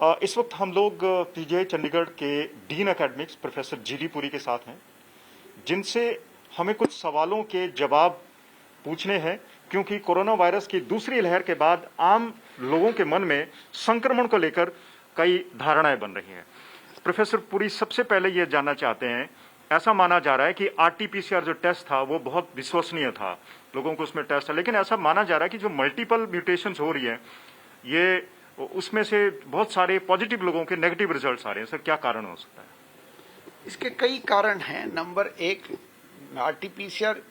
इस वक्त हम लोग पीजीआई चंडीगढ़ के dean academics professor GD Puri के साथ हैं, जिनसे हमें कुछ सवालों के जवाब पूछने हैं, क्योंकि कोरोना वायरस की दूसरी लहर के बाद आम लोगों के मन में संक्रमण को लेकर कई धारणाएं बन रही हैं। प्रोफेसर पुरी, सबसे पहले ये जानना चाहते हैं, ऐसा माना जा रहा है कि आरटीपीसीआर जो टेस्ट था वो बहुत विश्वसनीय था, लोगों को उसमें टेस्ट था, लेकिन ऐसा माना जा रहा है कि जो मल्टीपल म्यूटेशंस हो रही है, ये उसमें से बहुत सारे पॉजिटिव लोगों के नेगेटिव रिजल्ट्स आ रहे हैं। सर, क्या कारण हो सकता है? इसके कई कारण हैं। नंबर एक, आरटीपीसीआर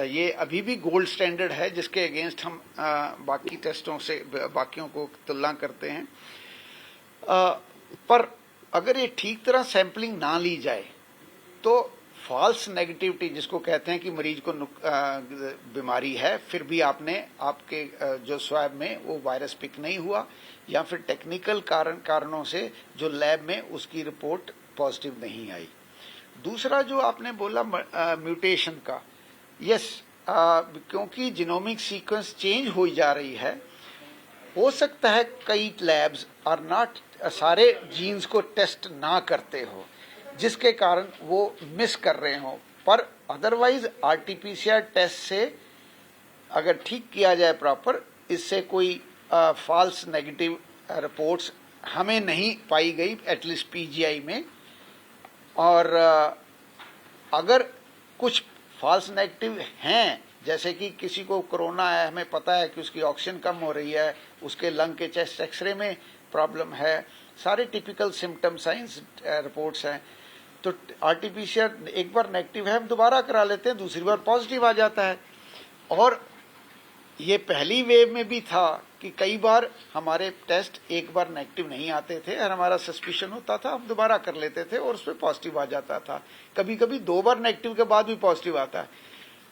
ये अभी भी गोल्ड स्टैंडर्ड है, जिसके अगेंस्ट हम बाकी टेस्टों से बाकियों को तुलना करते हैं। पर अगर ये ठीक तरह सैंपलिंग ना ली जाए तो फॉल्स नेगेटिविटी, जिसको कहते हैं कि मरीज को बीमारी है फिर भी आपके जो स्वैब में वो वायरस पिक नहीं हुआ, या फिर टेक्निकल कारणों से जो लैब में उसकी रिपोर्ट पॉजिटिव नहीं आई। दूसरा जो आपने बोला म्यूटेशन का, यस, क्योंकि जीनोमिक सीक्वेंस चेंज हो जा रही है, हो सकता है कई लैब्स आर नॉट सारे जीन्स को टेस्ट ना करते हो, जिसके कारण वो मिस कर रहे हो। पर अदरवाइज आरटीपीसीआर टेस्ट से अगर ठीक किया जाए प्रॉपर, इससे कोई फॉल्स नेगेटिव रिपोर्ट्स हमें नहीं पाई गई, एटलीस्ट पीजीआई में। और अगर कुछ फॉल्स नेगेटिव हैं, जैसे कि किसी को कोरोना है, हमें पता है कि उसकी ऑक्सीजन कम हो रही है, उसके लंग के चेस्ट एक्सरे में प्रॉब्लम है, सारे टिपिकल सिम्टम साइंस रिपोर्ट्स हैं, तो आरटीपीसीआर एक बार नेगेटिव है, हम दोबारा करा लेते हैं, दूसरी बार पॉजिटिव आ जाता है। और ये पहली वेव में भी था कि कई बार हमारे टेस्ट एक बार नेगेटिव नहीं आते थे और हमारा सस्पिशन होता था, हम दोबारा कर लेते थे और उसमें पॉजिटिव आ जाता था। कभी कभी 2 बार नेगेटिव के बाद भी पॉजिटिव आता है।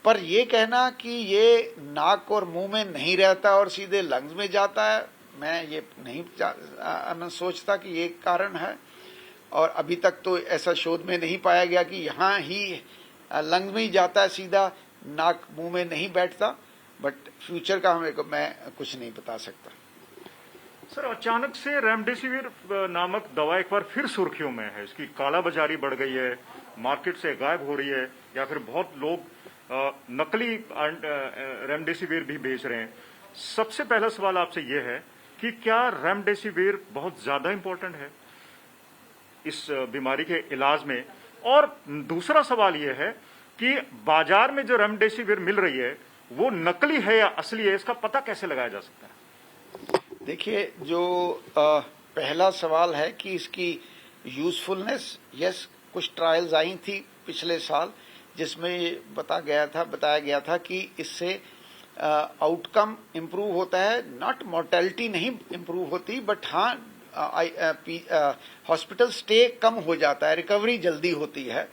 पर ये कहना कि ये नाक और मुंह में नहीं रहता और सीधे लंग्स में जाता है, मैं ये नहीं सोचता कि ये कारण है। और अभी तक तो ऐसा शोध में नहीं पाया गया कि यहाँ ही लंग्स में ही जाता है सीधा, नाक मुंह में नहीं बैठता। बट फ्यूचर का मैं कुछ नहीं बता सकता। सर, अचानक से रेमडेसिविर नामक दवा एक बार फिर सुर्खियों में है, इसकी कालाबाजारी बढ़ गई है, मार्केट से गायब हो रही है, या फिर बहुत लोग नकली रेमडेसिविर भी बेच रहे हैं। सबसे पहला सवाल आपसे यह है कि क्या रेमडेसिविर बहुत ज्यादा इंपॉर्टेंट है इस बीमारी के इलाज में? और दूसरा सवाल यह है कि बाजार में जो रेमडेसिविर मिल रही है वो नकली है या असली है, इसका पता कैसे लगाया जा सकता है? देखिए, जो पहला सवाल है कि इसकी यूजफुलनेस, यस, कुछ ट्रायल्स आई थी पिछले साल जिसमें बताया गया था कि इससे आउटकम इम्प्रूव होता है, नॉट मोर्टेलिटी नहीं इम्प्रूव होती, बट हाँ हॉस्पिटल स्टे कम हो जाता है, रिकवरी जल्दी होती है।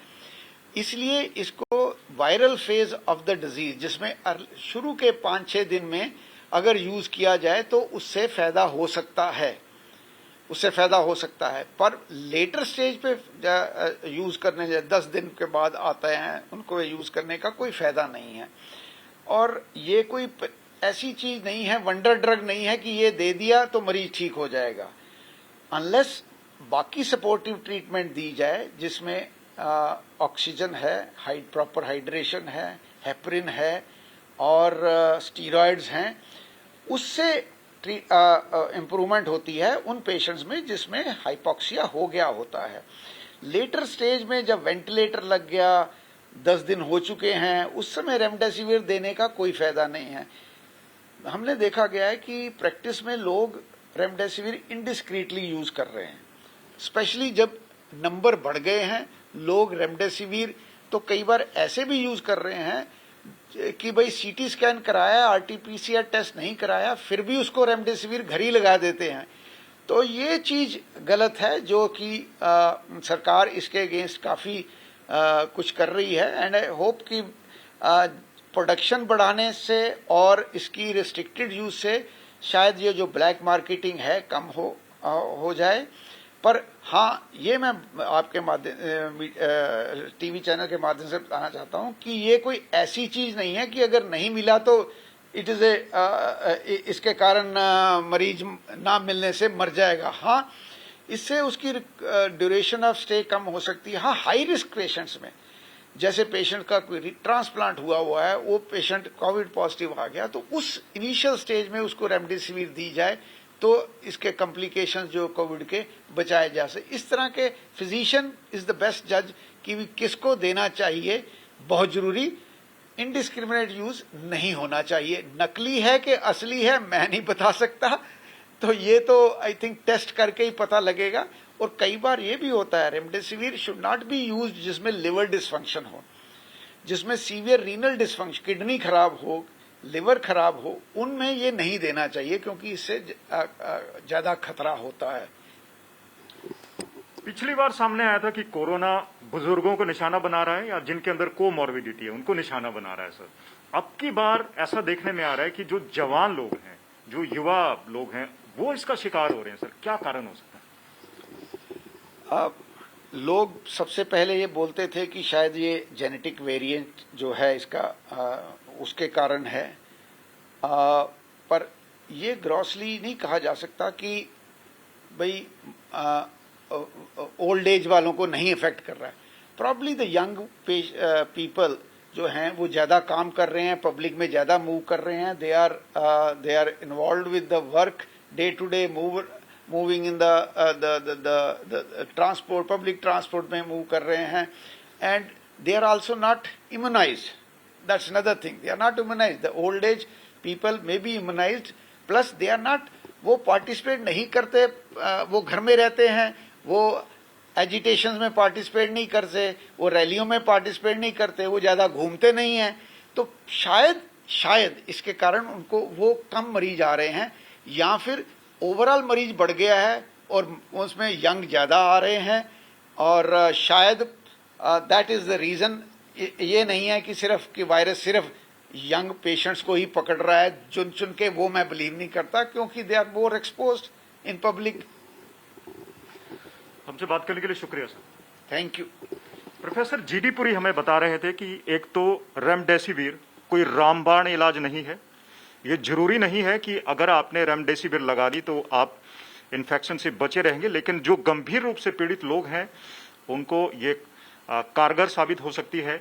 इसलिए इसको viral phase of the disease, जिसमें शुरू के 5-6 दिन में अगर यूज किया जाए तो उससे फायदा हो सकता है। पर लेटर स्टेज पे यूज करने, 10 दिन के बाद आते हैं, उनको यूज करने का कोई फायदा नहीं है। और ये कोई ऐसी चीज नहीं है, वंडर ड्रग नहीं है कि ये दे दिया तो मरीज ठीक हो जाएगा, अनलेस बाकी सपोर्टिव ट्रीटमेंट दी जाए, जिसमें ऑक्सीजन है, प्रॉपर हाइड्रेशन है, हेपरिन है और स्टीरॉइड्स हैं, उससे इम्प्रूवमेंट होती है उन पेशेंट्स में जिसमें हाइपोक्सिया हो गया होता है। लेटर स्टेज में जब वेंटिलेटर लग गया, 10 दिन हो चुके हैं, उस समय रेमडेसिविर देने का कोई फायदा नहीं है। हमने देखा गया है कि प्रैक्टिस में लोग रेमडेसिविर इनडिस्क्रीटली यूज कर रहे हैं, स्पेशली जब नंबर बढ़ गए हैं। लोग रेमडेसिविर तो कई बार ऐसे भी यूज कर रहे हैं कि भाई सीटी स्कैन कराया, आरटीपीसीआर टेस्ट नहीं कराया, फिर भी उसको रेमडेसिविर घर ही लगा देते हैं। तो ये चीज गलत है, जो कि सरकार इसके अगेंस्ट काफी कुछ कर रही है। एंड आई होप कि प्रोडक्शन बढ़ाने से और इसकी रिस्ट्रिक्टेड यूज से शायद ये जो ब्लैक मार्केटिंग है कम हो जाए। पर हाँ, ये मैं आपके माध्यम टीवी चैनल के माध्यम से बताना चाहता हूँ कि ये कोई ऐसी चीज नहीं है कि अगर नहीं मिला तो इट इज इसके कारण मरीज ना मिलने से मर जाएगा। हाँ, इससे उसकी ड्यूरेशन ऑफ स्टे कम हो सकती है। हाँ, हाई रिस्क पेशेंट्स में, जैसे पेशेंट का कोई ट्रांसप्लांट हुआ है, वो पेशेंट कोविड पॉजिटिव आ गया, तो उस इनिशियल स्टेज में उसको रेमडेसिविर दी जाए तो इसके कॉम्प्लिकेशंस जो कोविड के बचाए जा सके। इस तरह के फिजिशियन इज द बेस्ट जज कि किसको देना चाहिए। बहुत जरूरी इनडिस्क्रिमिनेट यूज नहीं होना चाहिए। नकली है कि असली है मैं नहीं बता सकता, तो ये तो आई थिंक टेस्ट करके ही पता लगेगा। और कई बार ये भी होता है, remdesivir should not be used जिसमें लिवर डिसफंक्शन हो, जिसमें सीवियर रीनल डिसफंक्शन, किडनी खराब हो, लिवर खराब हो, उनमें ये नहीं देना चाहिए क्योंकि इससे ज्यादा खतरा होता है। पिछली बार सामने आया था कि कोरोना बुजुर्गों को निशाना बना रहा है या जिनके अंदर कोमॉर्बिडिटी है उनको निशाना बना रहा है सर। अब की बार ऐसा देखने में आ रहा है कि जो जवान लोग हैं, जो युवा लोग हैं, वो इसका शिकार हो रहे हैं सर। क्या कारण हो सकता है? लोग सबसे पहले ये बोलते थे कि शायद ये जेनेटिक वेरिएंट जो है इसका उसके कारण है, पर ये ग्रॉसली नहीं कहा जा सकता कि भाई ओल्ड एज वालों को नहीं इफेक्ट कर रहा है। प्रॉब्ली द यंग पीपल जो हैं वो ज्यादा काम कर रहे हैं, पब्लिक में ज्यादा मूव कर रहे हैं, they are involve with the work, day to day moving in the transport, public transport में मूव कर रहे हैं, and they are also not immunised. That's another thing. They are not immunized. The old age people may be immunized, plus they are not, वो participate नहीं करते, वो घर में रहते हैं, वो एजिटेशन में पार्टिसिपेट नहीं करते, वो रैलियों में पार्टिसिपेट नहीं करते, वो ज्यादा घूमते नहीं हैं, तो शायद इसके कारण उनको वो कम मरीज आ रहे हैं, या फिर ओवरऑल मरीज बढ़ गया है और उसमें यंग ज्यादा आ रहे हैं, और शायद दैट इज द रीजन। ये नहीं है कि सिर्फ कि वायरस सिर्फ यंग पेशेंट्स को ही पकड़ रहा है चुन के, वो मैं बिलीव नहीं करता, क्योंकि they are more exposed in public. हमसे बात करने के लिए शुक्रिया sir. Thank you. Professor GD Puri हमें बता रहे थे कि एक तो रेमडेसिविर कोई रामबाण इलाज नहीं है। ये जरूरी नहीं है कि अगर आपने रेमडेसिविर लगा दी तो आप इन्फेक्शन से बचे रहेंगे, लेकिन जो गंभीर रूप से पीड़ित लोग हैं उनको ये कारगर साबित हो सकती है।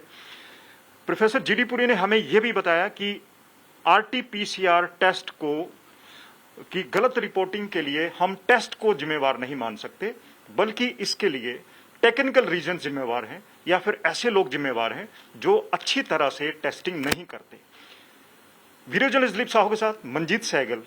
प्रोफेसर जीडी पुरी ने हमें यह भी बताया कि आरटीपीसीआर टेस्ट की गलत रिपोर्टिंग के लिए हम टेस्ट को जिम्मेवार नहीं मान सकते, बल्कि इसके लिए टेक्निकल रीजन जिम्मेवार हैं या फिर ऐसे लोग जिम्मेवार हैं जो अच्छी तरह से टेस्टिंग नहीं करते। वीडियो जर्नलिस्ट दिलीप साहू के साथ मंजीत सहगल,